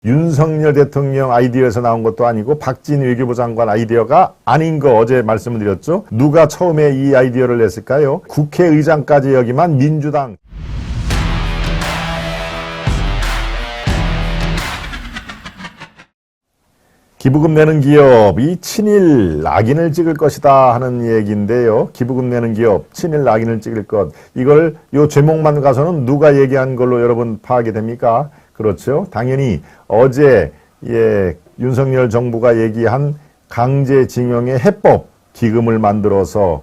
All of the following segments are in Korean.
윤석열 대통령 아이디어에서 나온 것도 아니고 박진 외교부 장관 아이디어가 아닌 거 어제 말씀을 드렸죠. 누가 처음에 이 아이디어를 냈을까요? 국회의장까지 여기만 민주당. 기부금 내는 기업이 친일 낙인을 찍을 것이다 하는 얘기인데요. 기부금 내는 기업, 친일 낙인을 찍을 것. 이걸 요 제목만 가서는 누가 얘기한 걸로 여러분 파악이 됩니까? 그렇죠. 당연히 어제 윤석열 정부가 얘기한 강제징용의 해법 기금을 만들어서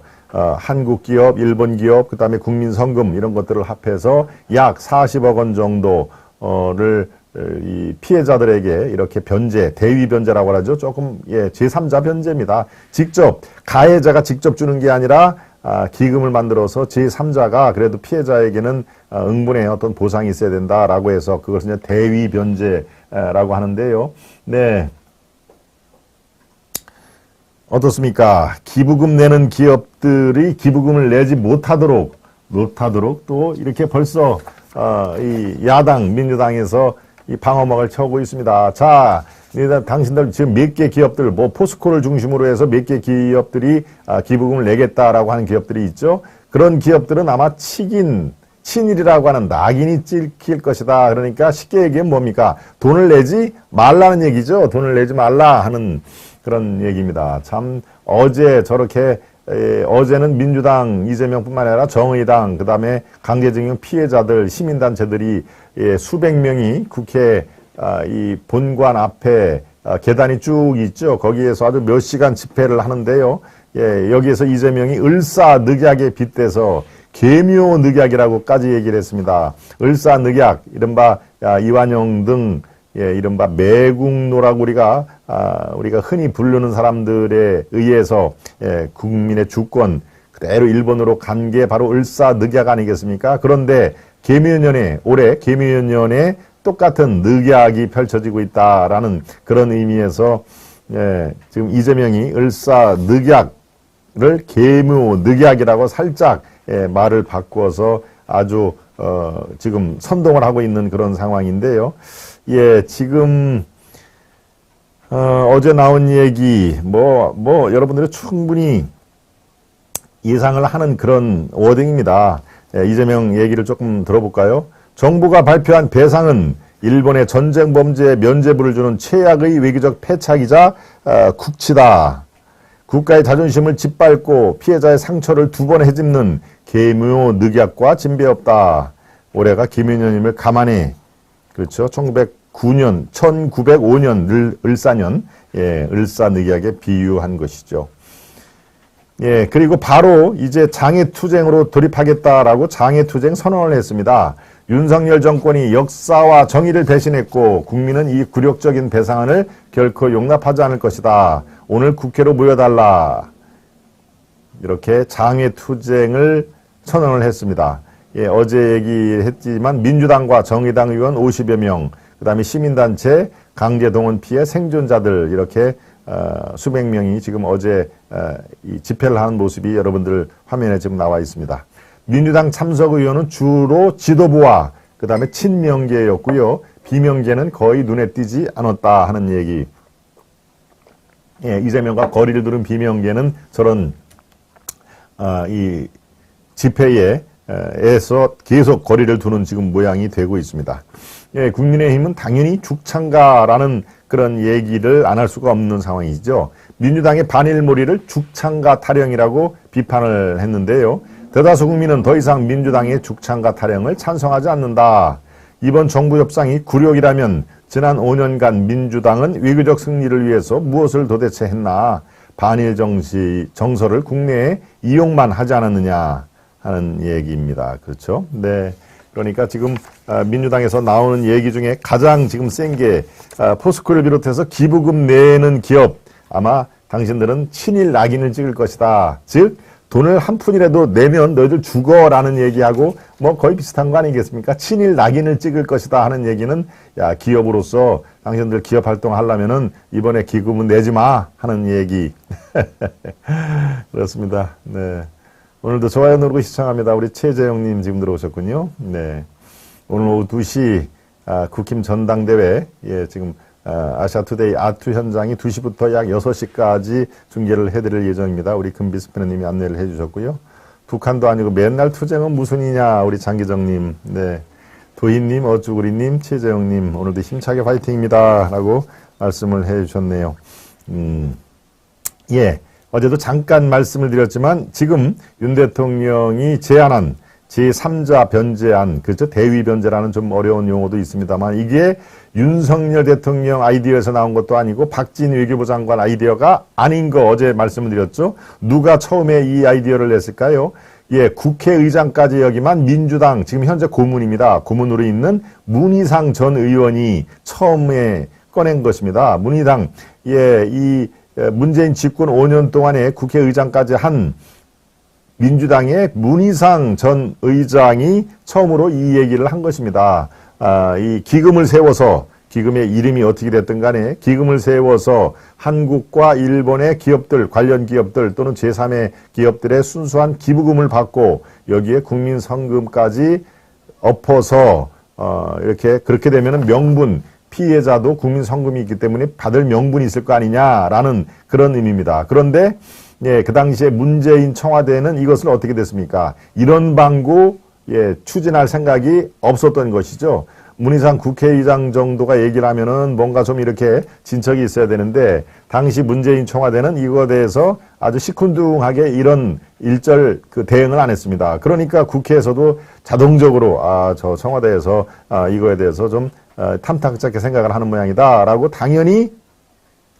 한국 기업, 일본 기업, 그다음에 국민성금 이런 것들을 합해서 약 40억 원 정도를 이 피해자들에게 이렇게 변제, 대위 변제라고 하죠. 조금 제3자 변제입니다. 직접 가해자가 직접 주는 게 아니라 기금을 만들어서 제3자가 그래도 피해자에게는 응분의 어떤 보상이 있어야 된다라고 해서 그것을 이제 대위 변제라고 하는데요. 네. 어떻습니까? 기부금 내는 기업들이 기부금을 내지 못하도록 또 이렇게 벌써 이 야당 민주당에서 이 방어막을 쳐오고 있습니다. 자, 당신들 지금 몇 개 기업들, 뭐 포스코를 중심으로 해서 몇 개 기업들이 기부금을 내겠다라고 하는 기업들이 있죠. 그런 기업들은 아마 친일이라고 하는 낙인이 찍힐 것이다. 그러니까 쉽게 얘기하면 뭡니까? 돈을 내지 말라는 얘기죠. 돈을 내지 말라 하는 그런 얘기입니다. 참 어제 저렇게 어제는 민주당 이재명뿐만 아니라 정의당 그다음에 강제징용 피해자들 시민단체들이 수백 명이 국회 이 본관 앞에 계단이 쭉 있죠. 거기에서 아주 몇 시간 집회를 하는데요. 여기에서 이재명이 을사늑약에 빗대서 계묘늑약이라고까지 얘기를 했습니다. 을사늑약 이른바 이완영 등 이른바 매국노라고 우리가 흔히 부르는 사람들에 의해서 국민의 주권 그대로 일본으로 간 게 바로 을사늑약 아니겠습니까? 그런데 올해 계묘년에 똑같은 늑약이 펼쳐지고 있다라는 그런 의미에서 지금 이재명이 을사늑약을 계묘늑약이라고 살짝 말을 바꾸어서 아주 지금 선동을 하고 있는 그런 상황인데요. 지금 어제 나온 얘기 여러분들이 충분히 예상을 하는 그런 워딩입니다. 이재명 얘기를 조금 들어볼까요? 정부가 발표한 배상은 일본의 전쟁 범죄에 면죄부를 주는 최악의 외교적 패착이자 국치다. 국가의 자존심을 짓밟고 피해자의 상처를 두 번 헤집는 계묘늑약과 진배없다. 올해가 계묘년임을 감안해 그렇죠. 1905년 을사년 을사늑약에 비유한 것이죠. 그리고 바로 이제 장애투쟁으로 돌입하겠다라고 장애투쟁 선언을 했습니다. 윤석열 정권이 역사와 정의를 대신했고 국민은 이 굴욕적인 배상안을 결코 용납하지 않을 것이다. 오늘 국회로 모여달라. 이렇게 장애투쟁을 선언을 했습니다. 어제 얘기했지만 민주당과 정의당 의원 50여 명, 그 다음에 시민단체, 강제동원 피해 생존자들 이렇게 수백 명이 지금 어제 이 집회를 하는 모습이 여러분들 화면에 지금 나와 있습니다. 민주당 참석 의원은 주로 지도부와 그 다음에 친명계였고요. 비명계는 거의 눈에 띄지 않았다 하는 얘기. 이재명과 거리를 두른 비명계는 저런 이 집회에서 계속 거리를 두는 지금 모양이 되고 있습니다. 국민의힘은 당연히 죽창가라는 그런 얘기를 안 할 수가 없는 상황이죠. 민주당의 반일몰이를 죽창가 타령이라고 비판을 했는데요. 대다수 국민은 더 이상 민주당의 죽창가 타령을 찬성하지 않는다. 이번 정부 협상이 굴욕이라면 지난 5년간 민주당은 외교적 승리를 위해서 무엇을 도대체 했나. 반일 정서를 국내에 이용만 하지 않았느냐 하는 얘기입니다. 그렇죠? 네. 그러니까 지금 민주당에서 나오는 얘기 중에 가장 지금 센 게 포스코를 비롯해서 기부금 내는 기업 아마 당신들은 친일 낙인을 찍을 것이다. 즉 돈을 한 푼이라도 내면 너희들 죽어라는 얘기하고 거의 비슷한 거 아니겠습니까? 친일 낙인을 찍을 것이다 하는 얘기는 기업으로서 당신들 기업 활동하려면은 이번에 기부금은 내지 마 하는 얘기. 그렇습니다. 네. 오늘도 좋아요 누르고 시청합니다. 우리 최재영님 지금 들어오셨군요. 네. 오늘 오후 2시 국힘 전당대회, 지금 아시아투데이 아투 현장이 2시부터 약 6시까지 중계를 해드릴 예정입니다. 우리 금비스프님이 안내를 해주셨고요. 북한도 아니고 맨날 투쟁은 무슨이냐, 우리 장기정님, 네, 도희님, 어쭈구리님, 최재영님, 오늘도 힘차게 파이팅입니다. 라고 말씀을 해주셨네요. 어제도 잠깐 말씀을 드렸지만 지금 윤 대통령이 제안한 제3자 변제안, 그렇죠? 대위 변제라는 좀 어려운 용어도 있습니다만 이게 윤석열 대통령 아이디어에서 나온 것도 아니고 박진 외교부 장관 아이디어가 아닌 거 어제 말씀을 드렸죠? 누가 처음에 이 아이디어를 냈을까요? 국회의장까지 여기만 민주당, 지금 현재 고문입니다. 고문으로 있는 문희상 전 의원이 처음에 꺼낸 것입니다. 문희상, 이 문재인 집권 5년 동안에 국회의장까지 한 민주당의 문희상 전 의장이 처음으로 이 얘기를 한 것입니다. 이 기금을 세워서, 기금의 이름이 어떻게 됐든 간에 기금을 세워서 한국과 일본의 기업들, 관련 기업들 또는 제3의 기업들의 순수한 기부금을 받고 여기에 국민성금까지 엎어서 이렇게 그렇게 되면은 명분, 피해자도 국민성금이 있기 때문에 받을 명분이 있을 거 아니냐라는 그런 의미입니다. 그런데 그 당시에 문재인 청와대는 이것을 어떻게 됐습니까? 이런 방구 추진할 생각이 없었던 것이죠. 문희상 국회의장 정도가 얘기를 하면은 뭔가 좀 이렇게 진척이 있어야 되는데 당시 문재인 청와대는 이거에 대해서 아주 시큰둥하게 이런 일절 대응을 안 했습니다. 그러니까 국회에서도 자동적으로 저 청와대에서 이거에 대해서 좀 탐탁잡게 생각을 하는 모양이다라고 당연히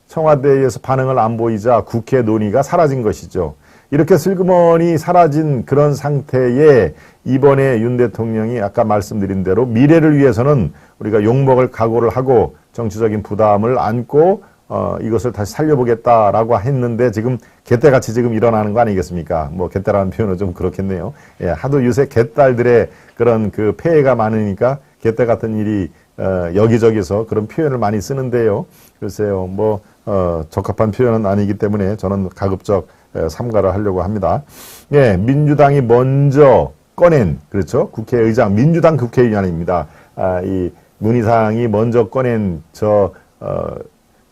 청와대에서 반응을 안 보이자 국회 논의가 사라진 것이죠. 이렇게 슬그머니 사라진 그런 상태에 이번에 윤 대통령이 아까 말씀드린 대로 미래를 위해서는 우리가 욕먹을 각오를 하고 정치적인 부담을 안고 이것을 다시 살려보겠다라고 했는데 지금 개떼같이 지금 일어나는 거 아니겠습니까? 뭐 개떼라는 표현은 좀 그렇겠네요. 하도 요새 개딸들의 그런 폐해가 많으니까 개떼 같은 일이 여기저기서 그런 표현을 많이 쓰는데요. 글쎄요, 적합한 표현은 아니기 때문에 저는 가급적 삼가를 하려고 합니다. 민주당이 먼저 꺼낸, 그렇죠? 국회의장, 민주당 국회의장입니다. 이 문희상이 먼저 꺼낸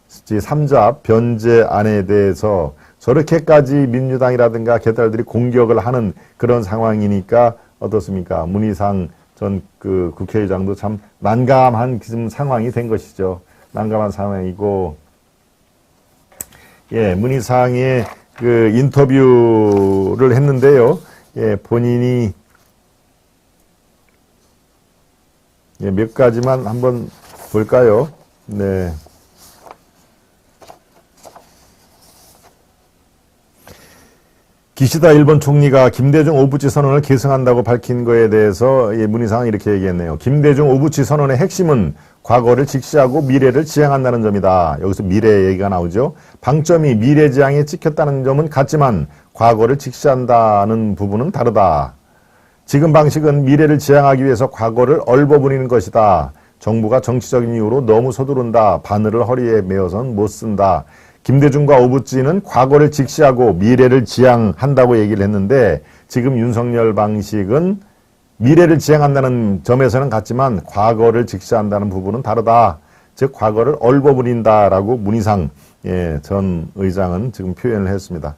제3자 변제안에 대해서 저렇게까지 민주당이라든가 개딸들이 공격을 하는 그런 상황이니까 어떻습니까? 문희상 전 국회의장도 참 난감한 지금 상황이 된 것이죠. 난감한 상황이고, 문희상의 인터뷰를 했는데요. 본인이 몇 가지만 한번 볼까요? 네. 기시다 일본 총리가 김대중 오부치 선언을 계승한다고 밝힌 거에 대해서 문희상은 이렇게 얘기했네요. 김대중 오부치 선언의 핵심은 과거를 직시하고 미래를 지향한다는 점이다. 여기서 미래 얘기가 나오죠. 방점이 미래지향에 찍혔다는 점은 같지만 과거를 직시한다는 부분은 다르다. 지금 방식은 미래를 지향하기 위해서 과거를 얼버무리는 것이다. 정부가 정치적인 이유로 너무 서두른다. 바늘을 허리에 메어선 못 쓴다. 김대중과 오부치는 과거를 직시하고 미래를 지향한다고 얘기를 했는데 지금 윤석열 방식은 미래를 지향한다는 점에서는 같지만 과거를 직시한다는 부분은 다르다. 즉 과거를 얼버무린다라고 문희상 전 의장은 지금 표현을 했습니다.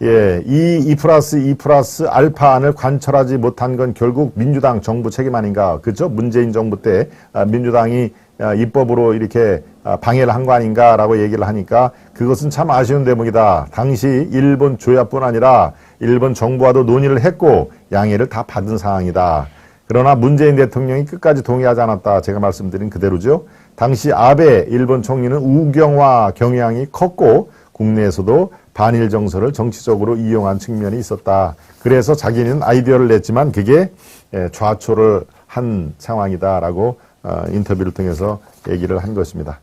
이 2+2+ 알파안을 관철하지 못한 건 결국 민주당 정부 책임 아닌가. 그렇죠? 문재인 정부 때 민주당이 입법으로 이렇게 방해를 한 거 아닌가라고 얘기를 하니까 그것은 참 아쉬운 대목이다. 당시 일본 조야뿐 아니라 일본 정부와도 논의를 했고 양해를 다 받은 상황이다. 그러나 문재인 대통령이 끝까지 동의하지 않았다. 제가 말씀드린 그대로죠. 당시 아베 일본 총리는 우경화 경향이 컸고 국내에서도 반일 정서를 정치적으로 이용한 측면이 있었다. 그래서 자기는 아이디어를 냈지만 그게 좌초를 한 상황이다라고 인터뷰를 통해서 얘기를 한 것입니다.